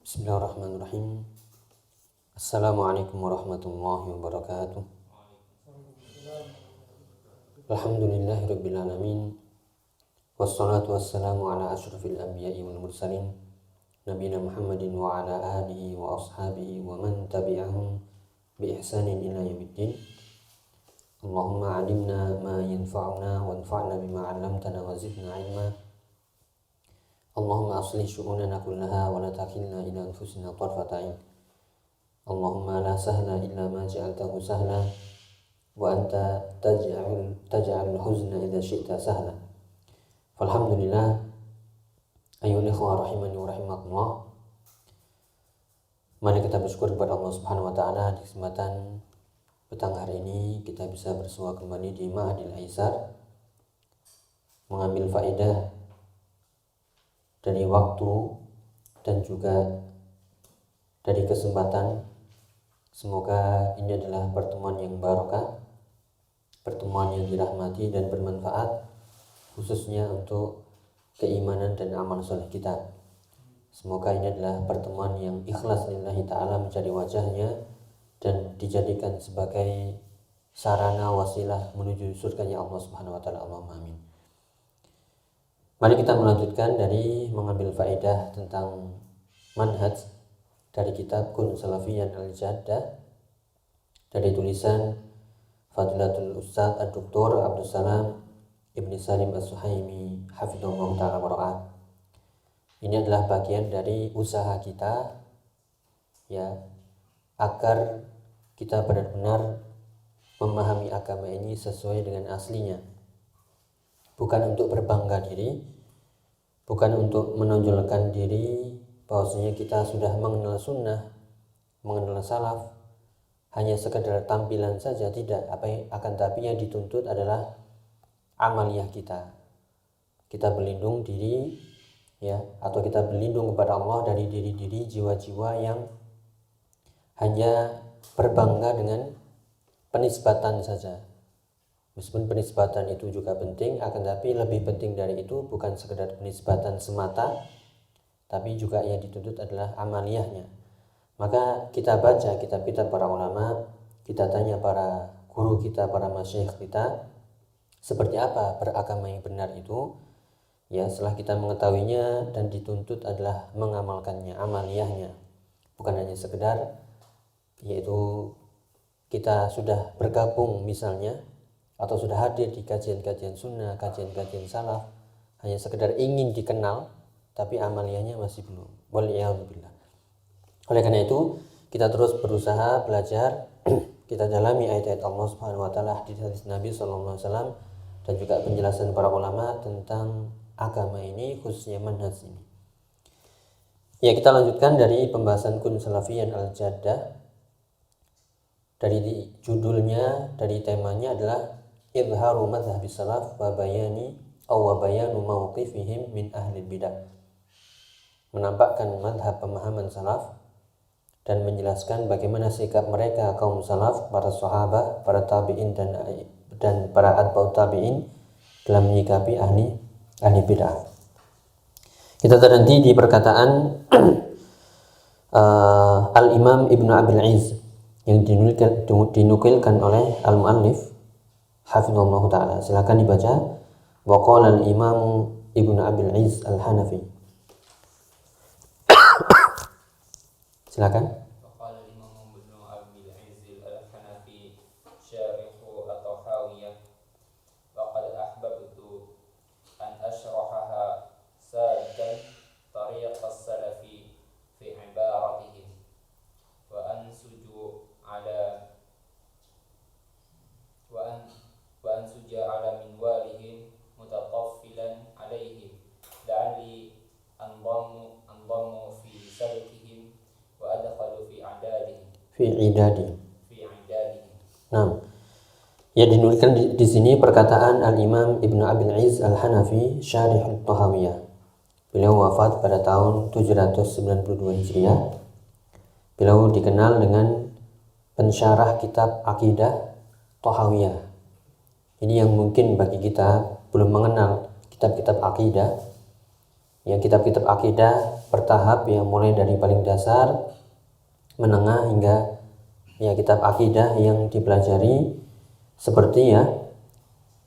Bismillahirrahmanirrahim. Assalamualaikum warahmatullahi wabarakatuh. Alhamdulillahirabbil alamin. Wassalatu wassalamu ala asyrafil anbiya'i wal mursalin nabiyina Muhammadin wa ala alihi wa ashabihi wa man tabi'ahum bi ihsanin ila yaumiddin. Allahumma 'allimna ma yanfa'una wanfa'na bima 'allamtana wa zidna 'ilma. Allahumma aslih syu'unana kullaha wa la takilna ila anfusina tarfata 'ain. Allahumma la sahla illa ma ja'altahu sahla wa anta taj'alul huzna idza syi'ta sahla. Alhamdulillah, ayyuhal ikhwah rahimani wa rahimakumullah. Mari kita bersyukur kepada Allah Subhanahu wa taala di kesempatan petang hari ini kita bisa bersua kembali di Ma'hadil Aizar, mengambil faedah dari waktu dan juga dari kesempatan. Semoga ini adalah pertemuan yang barokah, pertemuan yang dirahmati dan bermanfaat, khususnya untuk keimanan dan amal soleh kita. Semoga ini adalah pertemuan yang ikhlas lillahi ta'ala mencari wajahnya dan dijadikan sebagai sarana wasilah menuju surganya Allah Subhanahu wa taala. Allahumma amin. Mari kita melanjutkan dari mengambil faedah tentang manhaj dari kitab Kun Salafiyan Al-Jaddah dari tulisan Fadilatul Ustaz Ad-Doktor Abdul Salam Ibni Salim As-Suhaimi hafizahullah ta'ala wara'ah. Ini adalah bagian dari usaha kita ya, agar kita benar-benar memahami agama ini sesuai dengan aslinya. Bukan untuk berbangga diri, bukan untuk menonjolkan diri bahwasanya kita sudah mengenal sunnah, mengenal salaf, hanya sekedar tampilan saja, tidak. Akan tapi yang dituntut adalah amaliyah kita. Kita berlindung diri ya, atau kita berlindung kepada Allah dari diri-diri jiwa-jiwa yang hanya berbangga dengan penisbatan saja. Meskipun penisbatan itu juga penting, akan tapi lebih penting dari itu bukan sekedar penisbatan semata, tapi juga yang dituntut adalah amaliyahnya. Maka kita baca kitab-kitab para ulama, kita tanya para guru kita, para masyayikh kita, seperti apa beragama yang benar itu. Ya, setelah kita mengetahuinya dan dituntut adalah mengamalkannya, amaliyahnya. Bukan hanya sekedar yaitu kita sudah bergabung misalnya atau sudah hadir di kajian-kajian sunnah, kajian-kajian salaf, hanya sekedar ingin dikenal tapi amaliyahnya masih belum. Waliyahumillah. Oleh karena itu kita terus berusaha belajar kita dalami ayat-ayat Allah Subhanahu wa taala, hadis Nabi sallallahu alaihi wasallam, dan juga penjelasan para ulama tentang agama ini, khususnya manhaj ini. Ya, kita lanjutkan dari pembahasan Kun Salafiyan Al-Jaddah. Dari judulnya, dari temanya adalah Izharu madhhabi salaf wa bayanu mawqifihim min ahli bidah. Menampakkan madhab pemahaman salaf dan menjelaskan bagaimana sikap mereka kaum salaf, para sahabat, para tabi'in dan para atba'ut tabi'in dalam menyikapi ahli bidah. Kita terhenti di perkataan Al-Imam Ibnu Abil Izz yang dinukilkan oleh Al-Mu'allif hafizahullah ta'ala. Silakan dibaca. Wa qala al-Imam Ibnu Abil Izz Al-Hanafi. Silakan. Wa qala al-Imam Ibnu Abil Izz Al-Hanafi syarihu at-Tahawiyah wa qad ahbabtu an ashrahaha salikan tariq as-salafi fi ibaratihim wa ansuju ala minwalihim mutataffilan alaihim la'alli andamu fi salkihim wa adkhalu fi idadihim. Nah, ya dinukilkan di sini perkataan Al-Imam Ibnu Abil Izz Al-Hanafi syarih at-Tahawiyah. Beliau wafat pada tahun 792 Hijriah. Beliau dikenal dengan pensyarah kitab akidah Tahawiyah. Ini yang mungkin bagi kita belum mengenal kitab-kitab akidah ya kitab-kitab akidah bertahap, ya mulai dari paling dasar, menengah hingga ya kitab akidah yang dipelajari seperti ya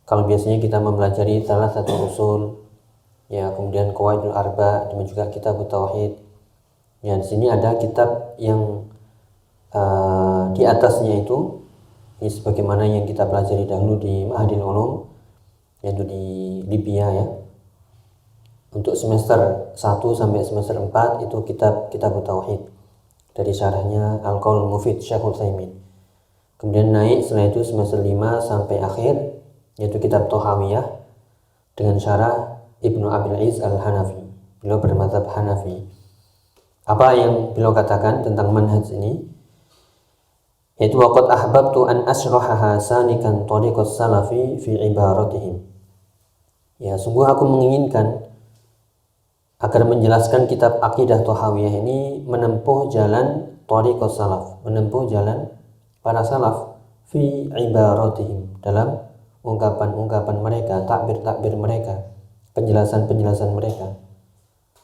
kalau biasanya kita mempelajari salah satu usul, ya kemudian qawaidul arba, dan juga kitab tauhid. Ya di sini ada kitab yang di atasnya itu, ini sebagaimana yang kita pelajari dahulu di Ma'hadil Ulum, yaitu di Libya ya. Untuk semester 1 sampai semester 4 itu kitab tauhid dari syarahnya Al-Qaul Mufid Syekhul Utsaimin. Kemudian naik setelah itu semester 5 sampai akhir yaitu kitab Thahawiyah dengan syarah Ibnu Abil Iz Al-Hanafi. Beliau bermadzhab Hanafi. Apa yang beliau katakan tentang manhaj ini? Yaitu waqad ahbabtu an asrahaha sanikan tariqas salafi fi ibaratihim. Ya, sungguh aku menginginkan agar menjelaskan kitab akidah Thahawiyah ini menempuh jalan tariqas salaf, menempuh jalan para salaf fi ibaratihim, dalam ungkapan-ungkapan mereka, takbir-takbir mereka, penjelasan-penjelasan mereka.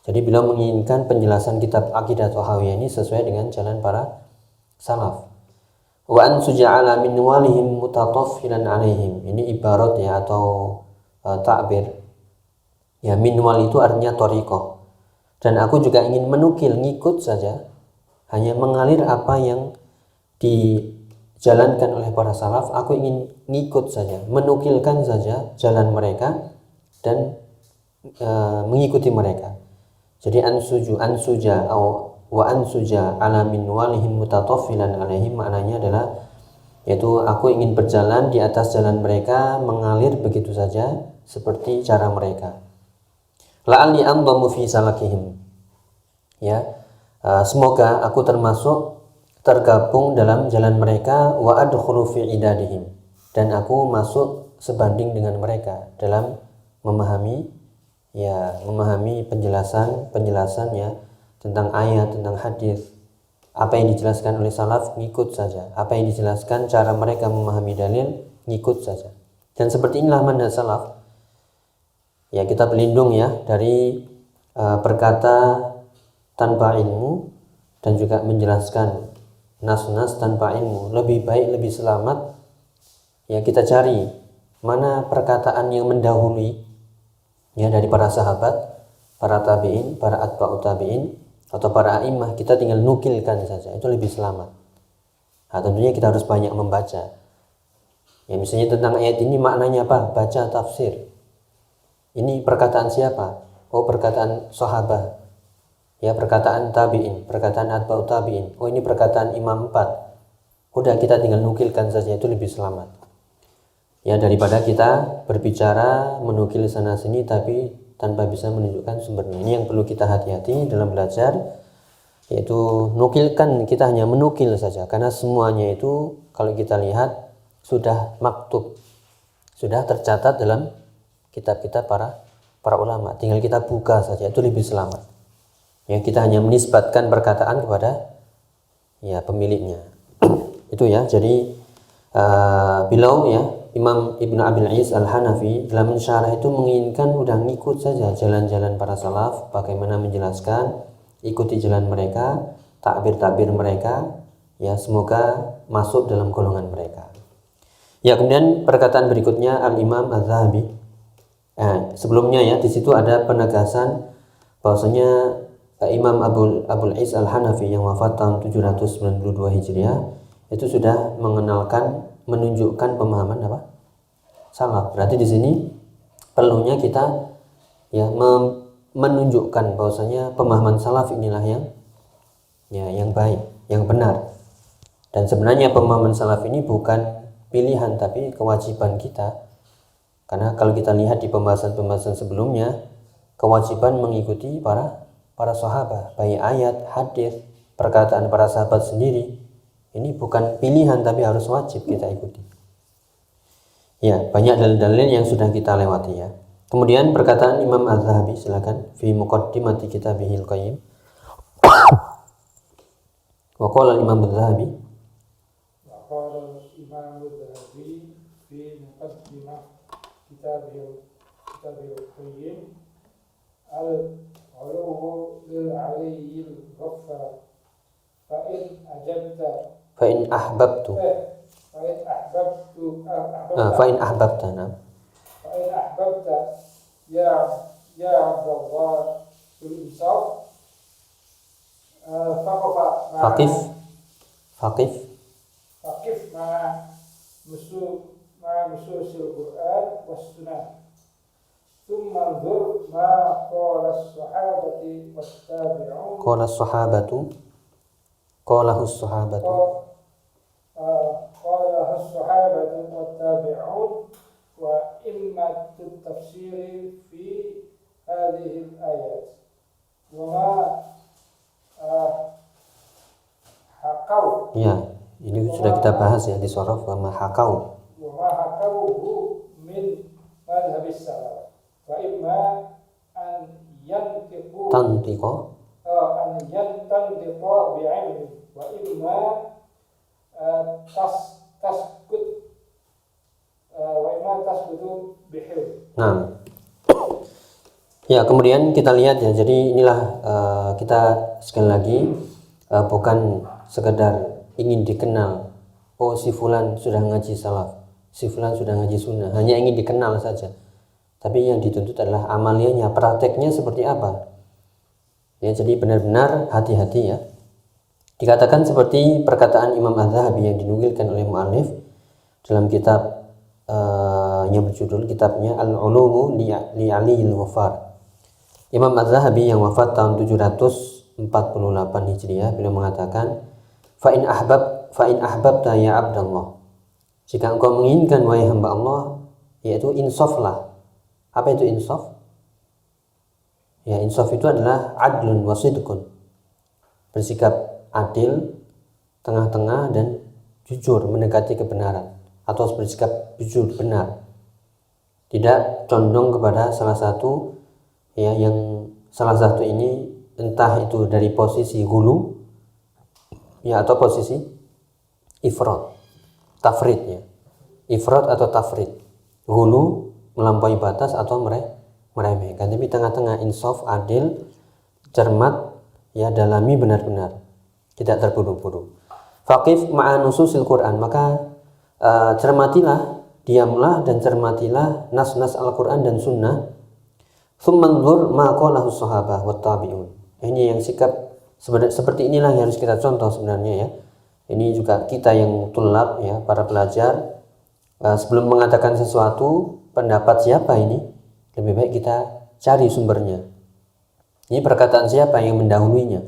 Jadi beliau menginginkan penjelasan kitab akidah Thahawiyah ini sesuai dengan jalan para salaf. Wa an suja'ala min walihim mutataffilan alaihim. Ini ibarat ya atau takbir. Ya, minwal itu artinya thariqah. Dan aku juga ingin menukil, ngikut saja, hanya mengalir apa yang dijalankan oleh para salaf. Aku ingin ngikut saja, menukilkan saja jalan mereka dan mengikuti mereka. Jadi ansuja wa ansuja ala minwalihim mutataffilan alaihim, maknanya adalah yaitu aku ingin berjalan di atas jalan mereka, mengalir begitu saja seperti cara mereka. La'alli andamu fi salakihim. Ya, semoga aku termasuk tergabung dalam jalan mereka, wa adkhulu fi idadihim, dan aku masuk sebanding dengan mereka dalam memahami penjelasan ya tentang ayat, tentang hadis. Apa yang dijelaskan oleh salaf, ngikut saja. Apa yang dijelaskan cara mereka memahami dalil, ngikut saja. Dan seperti inilah manhaj salaf. Ya, kita berlindung ya dari berkata tanpa ilmu dan juga menjelaskan nas-nas tanpa ilmu. Lebih baik, lebih selamat ya kita cari mana perkataan yang mendahului ya dari para sahabat, para tabi'in, para atba'ut tabi'in atau para a'imah, kita tinggal nukilkan saja, itu lebih selamat. Nah, tentunya kita harus banyak membaca. Ya, misalnya tentang ayat ini maknanya apa? Baca tafsir. Ini perkataan siapa? Oh, perkataan sahabat. Ya, perkataan tabi'in, perkataan atba'ut tabi'in. Oh, ini perkataan imam 4. Udah, kita tinggal nukilkan saja, itu lebih selamat. Ya, daripada kita berbicara, menukil sana sini tapi tanpa bisa menunjukkan sumbernya. Ini yang perlu kita hati-hati dalam belajar, yaitu nukilkan, kita hanya menukil saja, karena semuanya itu kalau kita lihat sudah maktub, sudah tercatat dalam kitab-kitab para ulama. Tinggal kita buka saja, itu lebih selamat. Ya, kita hanya menisbatkan perkataan kepada ya pemiliknya. Itu ya. Jadi beliau ya Imam Ibnu Abil Iz Al-Hanafi dalam mensyarah itu menginginkan udah ngikut saja jalan-jalan para salaf, bagaimana menjelaskan, ikuti jalan mereka, takbir-takbir mereka, ya semoga masuk dalam golongan mereka. Ya, kemudian perkataan berikutnya Al-Imam Az-Zahabi. Sebelumnya ya di situ ada penegasan bahwasanya Imam Abul Iz Al-Hanafi yang wafat tahun 792 Hijriah itu sudah menunjukkan pemahaman apa? Salaf. Berarti di sini perlunya kita ya menunjukkan bahwasanya pemahaman salaf inilah yang baik, yang benar. Dan sebenarnya pemahaman salaf ini bukan pilihan tapi kewajiban kita. Karena kalau kita lihat di pembahasan-pembahasan sebelumnya, kewajiban mengikuti para sahabat, baik ayat, hadis, perkataan para sahabat sendiri. Ini bukan pilihan tapi harus wajib kita ikuti. Ya, banyak dalil-dalil yang sudah kita lewati ya. Kemudian perkataan Imam Az-Zahabi, silakan, fi muqaddimati kitabihil qayyim. Wa qala Imam Az-Zahabi, wa qala Imam Az-Zahabi fi muqaddimah kitabihil qayyim علوه للعلي الغفار فإن أجبت فإن أحببت فإن أحببت فإن أحببت نعم فإن أحببت يا عبد الله بالإنصاف فقف مع نصوص القرآن والسنة ثم انظر ما قال الصحابة والتابعون قاله الصحابة والتابعون وإمة التفسير في هذه الآيات وما حكوا ya ini sudah kita bahas ya di sorof wa ma hakau min madhabis salaf wa imma an yantiqu tantiqo bi'ilmi wa imma taskutu bihil. Nah, ya kemudian kita lihat ya. Jadi inilah kita sekali lagi bukan sekedar ingin dikenal. Oh si fulan sudah ngaji salaf, si fulan sudah ngaji sunnah. Hanya ingin dikenal saja. Tapi yang dituntut adalah amaliyahnya, prakteknya seperti apa. Ya jadi benar-benar hati-hati ya. Dikatakan seperti perkataan Imam Az-Zahabi yang dinukilkan oleh mu'allif dalam kitab yang berjudul kitabnya Al-Ulumu li Aliyil Ghafar. Imam Az-Zahabi yang wafat tahun 748 Hijriah beliau mengatakan fa in ahbabta ya abdallah, jika engkau menginginkan wahai hamba Allah, yaitu insaflah. Apa itu insaf? Ya insaf itu adalah adlun wa sidqun, bersikap adil, tengah-tengah dan jujur mendekati kebenaran, atau bersikap jujur benar, tidak condong kepada salah satu ya, yang salah satu ini entah itu dari posisi hulu ya atau posisi ifrat, tafrid ya, ifrat atau tafrid, hulu melampaui batas atau meremehkan, tapi tengah-tengah, insaf, adil, cermat ya, dalami benar-benar, tidak terburu-buru. Faqif ma'a nususil Quran, maka cermatilah, diamlah dan cermatilah nas-nas Al-Quran dan Sunnah. Tsummanzur ma qalahu sahabah wat tabi'un. Ini yang sikap seperti inilah yang harus kita contoh sebenarnya ya. Ini juga kita yang tulab ya, para pelajar, sebelum mengatakan sesuatu pendapat siapa ini, lebih baik kita cari sumbernya. Ini perkataan siapa yang mendahulunya.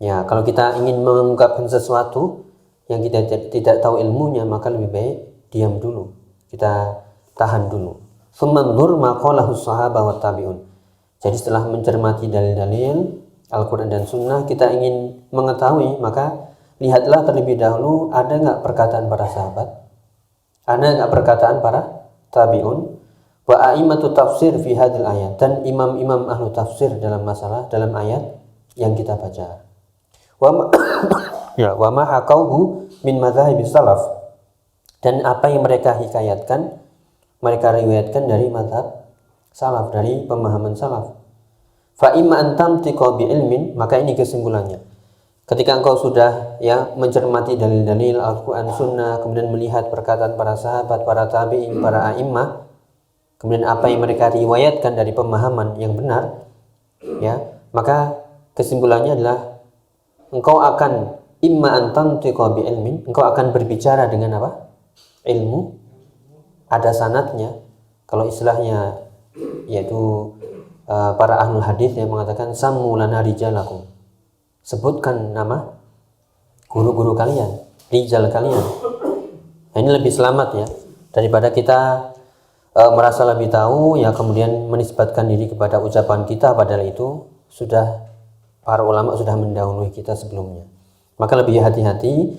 Ya, kalau kita ingin mengungkapkan sesuatu yang kita tidak tahu ilmunya, maka lebih baik diam dulu, kita tahan dulu. Tsummanzur ma qalahu sahabah wat tabi'un. Jadi setelah mencermati dalil-dalil Al-Quran dan Sunnah, kita ingin mengetahui, maka lihatlah terlebih dahulu ada nggak perkataan para sahabat, ada nggak perkataan para tabi'un, wa a'immatu tafsir fi hadil ayat, dan imam-imam ahlu tafsir dalam ayat yang kita baca. Wa ma hakauhu min madzhabis salaf, dan apa yang mereka hikayatkan, mereka riwayatkan dari mazhab salaf, dari pemahaman salaf. Fa imma an tamtiqa bi ilmin, maka ini kesimpulannya. Ketika engkau sudah ya mencermati dalil-dalil Al-Quran Sunnah, kemudian melihat perkataan para sahabat, para tabi'in, para a'immah, kemudian apa yang mereka riwayatkan dari pemahaman yang benar, ya, maka kesimpulannya adalah engkau akan imma an tamtiqa bi ilmin, engkau akan berbicara dengan apa? Ilmu, ada sanadnya. Kalau istilahnya yaitu para ahlul hadis yang mengatakan sammu lana rijalakum, sebutkan nama guru-guru kalian, rijal kalian. Nah, ini lebih selamat ya daripada kita merasa lebih tahu ya kemudian menisbatkan diri kepada ucapan kita, padahal itu sudah para ulama sudah mendahului kita sebelumnya. Maka lebih hati-hati,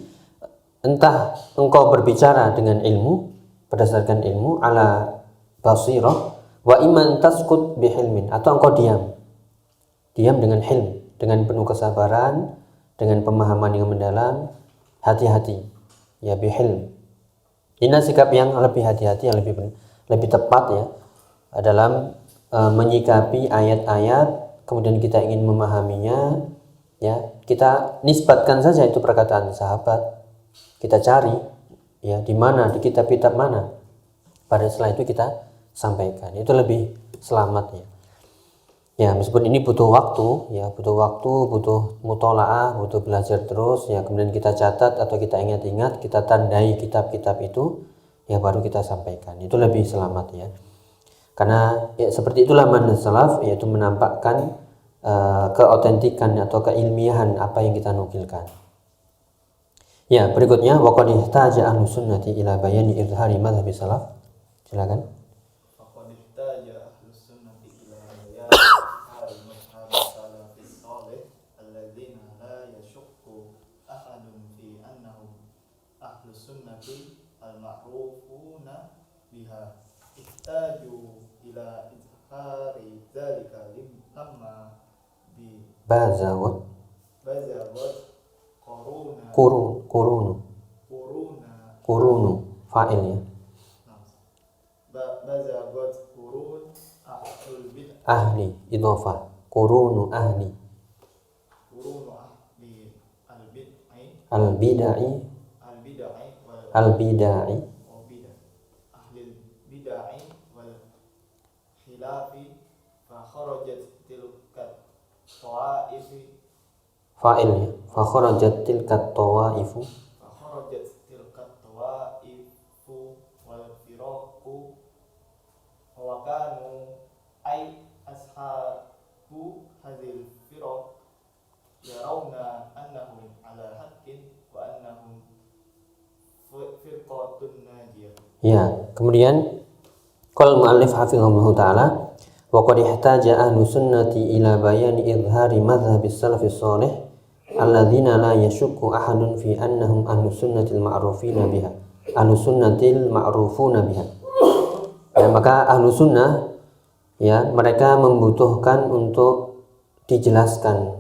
entah engkau berbicara dengan ilmu, berdasarkan ilmu ala basirah, wa iman taskut bihilmin, atau engkau diam dengan hilm, dengan penuh kesabaran, dengan pemahaman yang mendalam. Hati-hati ya, bihilm. Ini sikap yang lebih hati-hati, yang lebih tepat ya dalam menyikapi ayat-ayat, kemudian kita ingin memahaminya, ya kita nisbatkan saja itu perkataan sahabat, kita cari ya di mana, di kitab-kitab mana, pada setelah itu kita sampaikan, itu lebih selamat ya. Ya meskipun ini butuh waktu, butuh mutolaah, butuh belajar terus ya, kemudian kita catat atau kita ingat-ingat, kita tandai kitab-kitab itu, ya baru kita sampaikan, itu lebih selamat ya. Karena ya, seperti itulah manhaj salaf, yaitu menampakkan keautentikan atau keilmiahan apa yang kita nukilkan. Ya berikutnya, waqad ihtaja ahlus sunnati ila bayani izhari madhhabi salaf. Silakan. Bazawat kurunu fa'il ya. Bazawat kurun Ahli idhofah kurunu ahli al-bid'ai al-bid'ai ahli bid'ai wal khilafi fa kharajat tilka tawaifi fa'il ya, fa kharajat tilka tawaifu wal firaqu wa kanu ay ashabu hadhil firaq yarawna annahum ala haqqin wa annahum firqatun najiyah. ya. Kemudian qala muallif hafizahullah taala, wa qad ihtaja ahlus sunnati ila bayani izhari madhhabis salafis salih alladzina la yashukku ahadun fi annahum ahlus sunnatil ma'rufina biha ahlus sunnatil ma'rufuna biha. Ya, maka ahlus sunnah ya mereka membutuhkan untuk dijelaskan,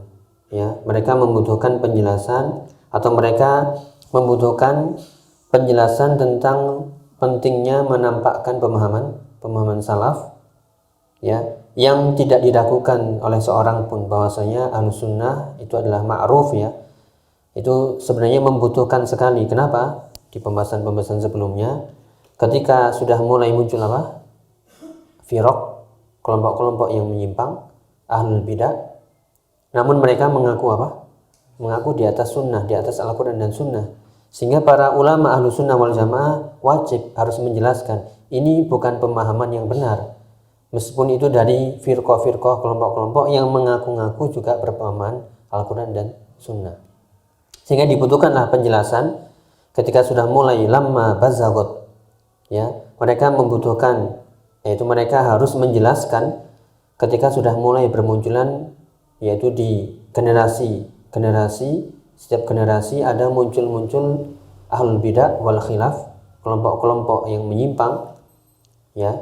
ya mereka membutuhkan penjelasan atau mereka membutuhkan penjelasan tentang pentingnya menampakkan pemahaman salaf ya, yang tidak diragukan oleh seorang pun bahwasanya ahlus sunnah itu adalah ma'ruf ya. Itu sebenarnya membutuhkan sekali. Kenapa? Di pembahasan sebelumnya, ketika sudah mulai muncul apa? Firaq, kelompok-kelompok yang menyimpang, ahlul bidah, namun mereka mengaku apa? Mengaku di atas sunnah, di atas Al-Quran dan sunnah. Sehingga para ulama ahlus sunnah wal jamaah wajib harus menjelaskan ini bukan pemahaman yang benar. Meskipun itu dari firqah-firqah, kelompok-kelompok yang mengaku-ngaku juga berpemahaman Al-Quran dan sunnah. Sehingga dibutuhkanlah penjelasan ketika sudah mulai lamma bazagot ya, mereka membutuhkan, yaitu mereka harus menjelaskan ketika sudah mulai bermunculan, yaitu di generasi setiap generasi ada muncul ahlul bidah wal khilaf, kelompok-kelompok yang menyimpang ya,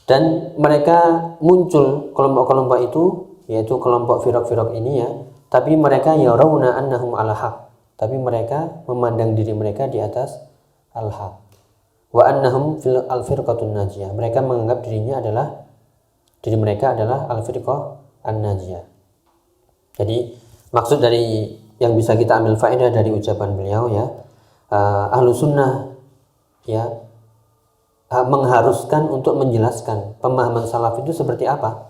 dan mereka muncul kelompok-kelompok itu, yaitu kelompok firaq-firaq ini ya, tapi mereka yarawna annahum ala haq, tapi mereka memandang diri mereka di atas al-haq, wa annahum fil al-firqatun najiyah, mereka menganggap diri mereka adalah al-firqah an-najiyah. Jadi maksud dari yang bisa kita ambil faedah dari ucapan beliau ya, ahlus sunnah ya mengharuskan untuk menjelaskan pemahaman salaf itu seperti apa.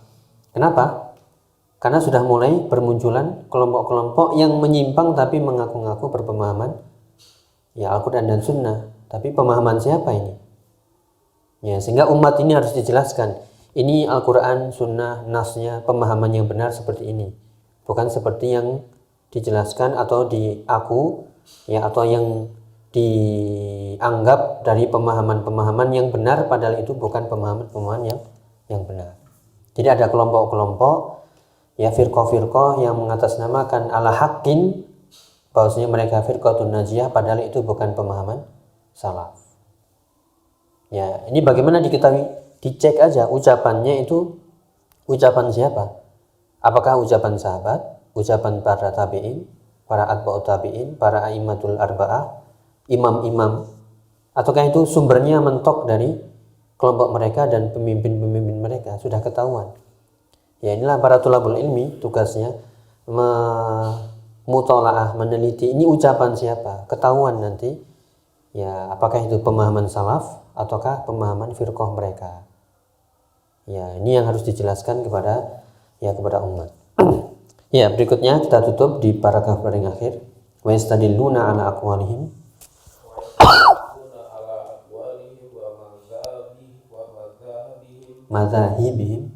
Kenapa? Karena sudah mulai bermunculan kelompok-kelompok yang menyimpang tapi mengaku-ngaku berpemahaman ya Al-Quran dan sunnah. Tapi pemahaman siapa ini? Ya, sehingga umat ini harus dijelaskan. Ini Al-Quran, sunnah, nasnya, pemahaman yang benar seperti ini. Bukan seperti yang dijelaskan atau diaku ya, atau yang dianggap dari pemahaman-pemahaman yang benar, padahal itu bukan pemahaman-pemahaman yang benar. Jadi ada kelompok-kelompok ya, firqah-firqah yang mengatasnamakan ala haqqin, bahwasanya mereka firqatun najiyah, padahal itu bukan pemahaman salaf. Ya, ini bagaimana diketahui? Dicek aja ucapannya itu ucapan siapa? Apakah ucapan sahabat, ucapan para tabi'in, para atba'ut tabi'in, para a'immatul arba'ah, imam-imam, ataukah itu sumbernya mentok dari kelompok mereka dan pemimpin-pemimpin mereka? Sudah ketahuan. Ya inilah para tulabul ilmi tugasnya mutolaah, meneliti ini ucapan siapa, ketahuan nanti ya apakah itu pemahaman salaf ataukah pemahaman firqah mereka. Ya ini yang harus dijelaskan kepada umat. Ya berikutnya kita tutup di paragraf paling akhir. Wa yastadilluna ala aqwalihim madzahibihim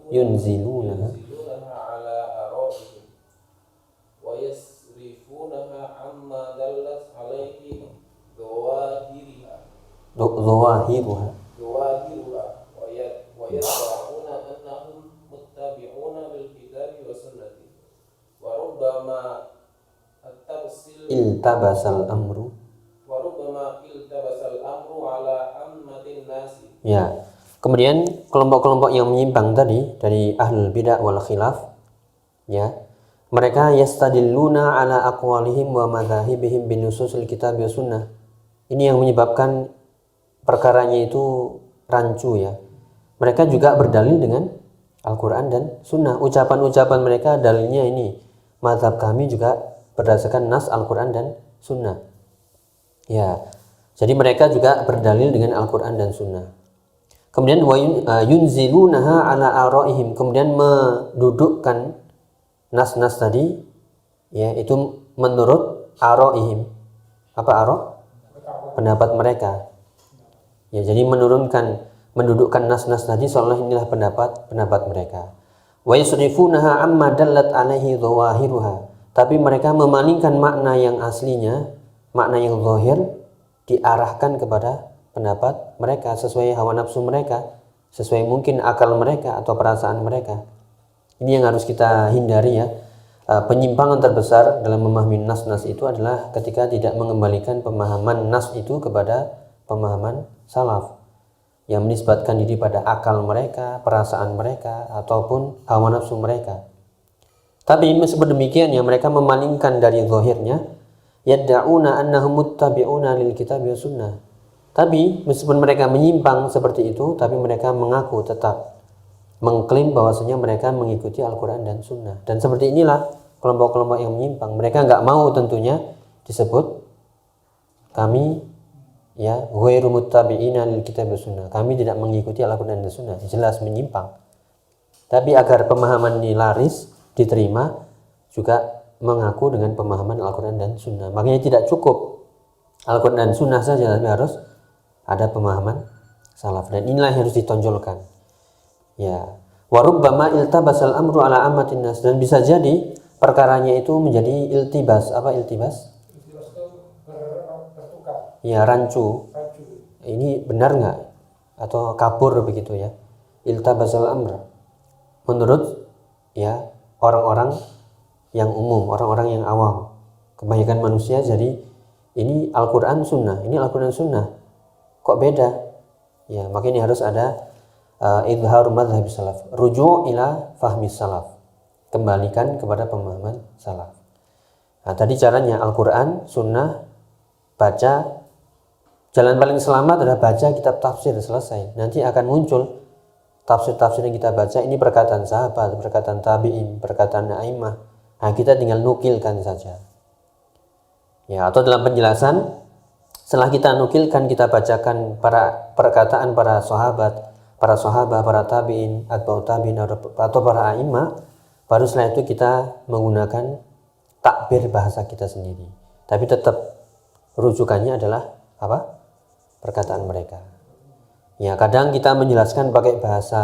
yunziluna ala ara'ihim wa yasrifunaha amma dallat alaihi dhawahiruha wa yad'una annahum muttabi'una bil kitabi wa sunnati wa rubbama iltabasal amru ala ammatin nasi. Ya. Kemudian kelompok-kelompok yang menyimpang tadi dari ahlul bidah wal khilaf, ya, mereka yastadilluna ala aqwalihim wa madzahibihim binususil kitab wa sunnah. Ini yang menyebabkan perkaranya itu rancu ya. Mereka juga berdalil dengan Al-Quran dan Sunnah. Ucapan-ucapan mereka dalilnya ini. Mazhab kami juga berdasarkan nas Al-Quran dan Sunnah. Ya, jadi mereka juga berdalil dengan Al-Quran dan Sunnah. Kemudian yunzilunaha ala ara'ihim, kemudian mendudukkan nas-nas tadi ya itu menurut ara'ihim. Apa ara'? Pendapat mereka. Ya, jadi mendudukkan nas-nas tadi seolah inilah pendapat mereka. Wa yusrifunaha amma dallat alaihi dhawahiruha. Tapi mereka memalingkan makna yang aslinya, makna yang zahir diarahkan kepada pendapat mereka sesuai hawa nafsu mereka, sesuai mungkin akal mereka atau perasaan mereka. Ini yang harus kita hindari ya. Penyimpangan terbesar dalam memahami nas-nas itu adalah ketika tidak mengembalikan pemahaman nas itu kepada pemahaman salaf yang menisbatkan diri pada akal mereka, perasaan mereka ataupun hawa nafsu mereka. Tapi meskipun demikian ya mereka memalingkan dari zahirnya, yadda'una annahum muttabi'una lil kitab wa sunnah. Tapi meskipun mereka menyimpang seperti itu, tapi mereka mengaku tetap mengklaim bahwasanya mereka mengikuti Al-Quran dan Sunnah. Dan seperti inilah kelompok-kelompok yang menyimpang. Mereka nggak mau tentunya disebut kami ya ghairu muttabi'ina lil kitab wa sunnah. Kami tidak mengikuti Al-Quran dan Sunnah. Jelas menyimpang. Tapi agar pemahaman ini laris diterima, juga mengaku dengan pemahaman Al-Quran dan Sunnah. Makanya tidak cukup Al-Quran dan Sunnah saja, tapi harus ada pemahaman salaf. Dan inilah yang harus ditonjolkan. Ya, warubbama iltabasal amru ala ammatin nas, dan bisa jadi perkaranya itu menjadi iltibas. Apa iltibas? Iltibas itu bertukar. Ya, rancu. Ini benar nggak? Atau kabur begitu ya? Iltabasal amr. Menurut ya orang-orang yang umum, orang-orang yang awam, kebanyakan manusia jadi ini Al-Quran Sunnah, ini Al-Quran Sunnah. Kok beda? Ya, makanya harus ada idhar madhab salaf, rujuk ila fahmi salaf, kembalikan kepada pemahaman salaf. Nah, tadi caranya Al-Quran, Sunnah, baca. Jalan paling selamat adalah baca kitab tafsir, selesai. Nanti akan muncul tafsir-tafsir yang kita baca, ini perkataan sahabat, perkataan tabi'in, perkataan a'immah. Nah, kita tinggal nukilkan saja. Ya, atau dalam penjelasan, setelah kita nukilkan, kita bacakan para perkataan para sahabat, para tabi'in, atau tabi'in atau para a'immah, baru setelah itu kita menggunakan takbir bahasa kita sendiri. Tapi tetap rujukannya adalah apa? Perkataan mereka. Ya, kadang kita menjelaskan pakai bahasa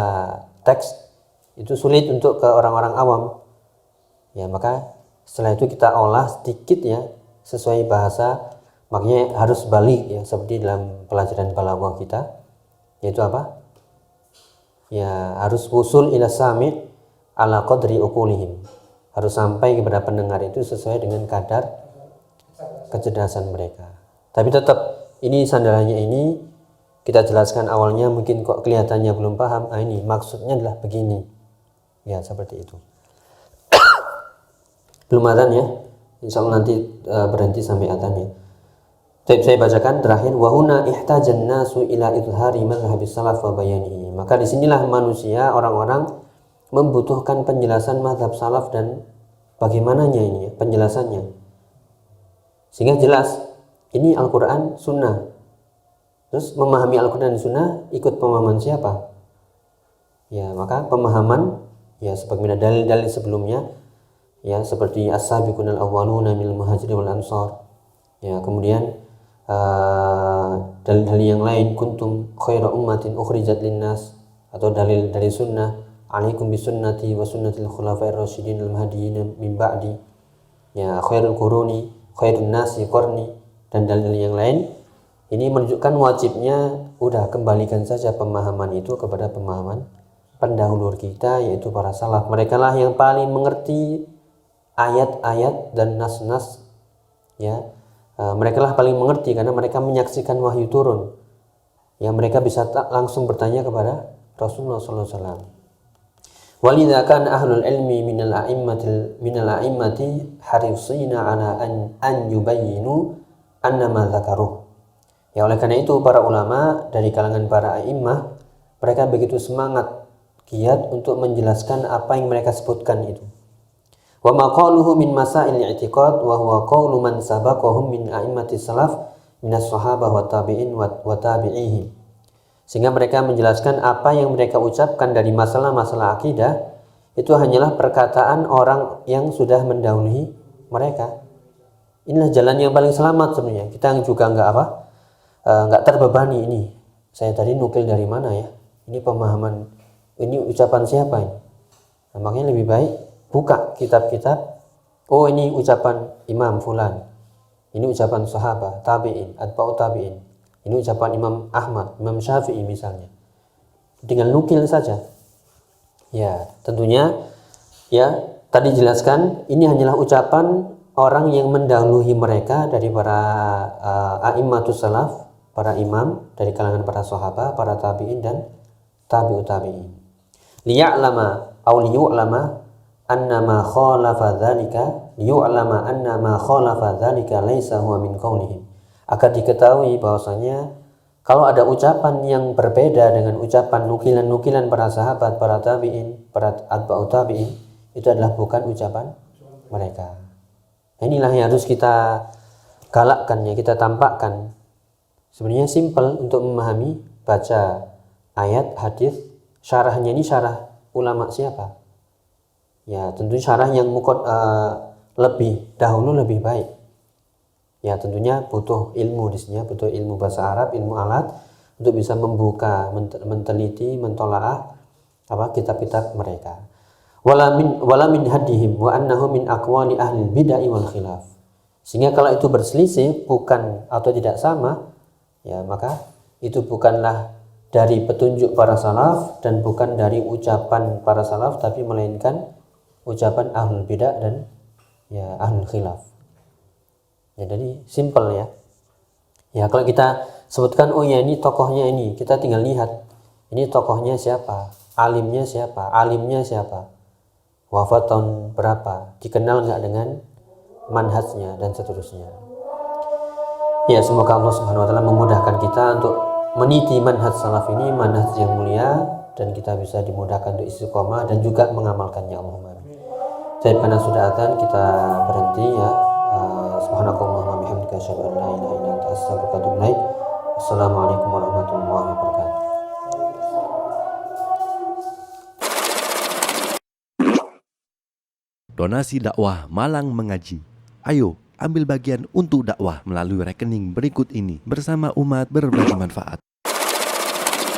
teks itu sulit untuk ke orang-orang awam. Ya, maka setelah itu kita olah sedikit ya sesuai bahasa, makanya harus balik ya seperti dalam pelajaran balaghah kita, yaitu apa? Ya, harus wusul ila sami' ala qadri uqulihim. Harus sampai kepada pendengar itu sesuai dengan kadar kecerdasan mereka. Tapi tetap ini sandarannya ini kita jelaskan awalnya, mungkin kok kelihatannya belum paham. Nah, ini maksudnya adalah begini. Ya, seperti itu. Belum adzan ya. Insyaallah nanti berhenti sampai adzan ya. Saya bacakan terakhir, wa huna ihtajan nasu ila idhari madhhabis salaf wa bayanihi. Maka disinilah manusia, orang-orang membutuhkan penjelasan mazhab salaf dan bagaimananya ini ya, penjelasannya. Sehingga jelas ini Al-Quran Sunnah. Terus memahami Al-Quran dan Sunnah ikut pemahaman siapa? Ya, maka pemahaman ya sebagaimana dalil-dalil sebelumnya ya, seperti as-sabiqunal awwaluna minal muhajirin wal ansar. Ya, kemudian dalil-dalil yang lain, kuntum khaira ummatin ukhrijat linnas, atau dalil dari sunnah, alaikum bisunnati wa sunnatil khulafa'ir rasyidin al-mahdiyyin min ba'di, ya khairul quruni khairun nasi qarni, dan dalil yang lain. Ini menunjukkan wajibnya udah kembalikan saja pemahaman itu kepada pemahaman pendahulu kita, yaitu para salaf. Mereka lah yang paling mengerti ayat-ayat dan nas-nas ya. Mereka lah paling mengerti karena mereka menyaksikan wahyu turun. Ya, mereka bisa langsung bertanya kepada Rasulullah SAW. Walidha kan ahlul ilmi minal a'immati harisina ala an yubayyinu annama dzakaruh. Ya, oleh karena itu para ulama dari kalangan para a'immah, mereka begitu semangat, giat untuk menjelaskan apa yang mereka sebutkan itu. Wa maqaluhu min masail i'tiqad wa huwa qawlu man sabaqahum min a'immati salaf minas sahabah wa tabi'in wa tabi'ihim. Sehingga mereka menjelaskan apa yang mereka ucapkan dari masalah-masalah akidah itu hanyalah perkataan orang yang sudah mendahului mereka. Inilah jalan yang paling selamat sebenarnya. Kita juga enggak terbebani ini. Saya tadi nukil dari mana ya? Ini pemahaman, ini ucapan siapa ini? Nah, makanya lebih baik buka kitab-kitab. Oh, ini ucapan Imam Fulan. Ini ucapan sahabat, tabi'in, atba'u tabi'in. Ini ucapan Imam Ahmad, Imam Syafi'i misalnya. Tinggal nukil saja. Ya, tentunya ya tadi jelaskan ini hanyalah ucapan orang yang mendahului mereka dari para a'immatus salaf, para imam dari kalangan para sahabat, para tabi'in dan tabi'u tabi'in. Liya'lama aw liyu'lama annama khalafa dzalika laisa huwa min qaulihim. Agar diketahui bahwasanya kalau ada ucapan yang berbeda dengan ucapan nukilan-nukilan para sahabat, para tabi'in, para atba'u tabi'in, itu adalah bukan ucapan mereka. Nah, inilah yang harus kita galakkan ya, kita tampakkan. Sebenarnya simpel untuk memahami, baca ayat, hadis, syarahnya ini syarah ulama siapa? Ya, tentu syarah yang lebih dahulu lebih baik. Ya, tentunya butuh ilmu di sini, butuh ilmu bahasa Arab, ilmu alat untuk bisa membuka, menteliti, mentolaah kitab-kitab mereka. Wala min hadihim wa annahu min aqwali ahli bid'ah wal khilaf. Sehingga kalau itu berselisih, bukan atau tidak sama, ya maka itu bukanlah dari petunjuk para salaf dan bukan dari ucapan para salaf, tapi melainkan ucapan ahlul bidah dan ya ahlul khilaf. Ya, jadi simple ya. Ya, kalau kita sebutkan oh ya ini tokohnya ini, kita tinggal lihat ini tokohnya siapa, alimnya siapa, wafat tahun berapa, dikenal nggak dengan manhajnya dan seterusnya. Ya, semoga Allah Subhanahu wa taala memudahkan kita untuk meniti manhaj salaf ini, manhaj yang mulia, dan kita bisa dimudahkan untuk istiqomah dan juga mengamalkannya. Allahumma amin. Jadi karena sudah adzan kita berhenti ya. Subhanakallahumma bihamdika asyhadu an la ilaha illa anta astaghfiruka wa atubu ilaik. Assalamualaikum warahmatullahi wabarakatuh. Donasi dakwah Malang Mengaji. Ayo, ambil bagian untuk dakwah melalui rekening berikut ini bersama umat berbagi manfaat.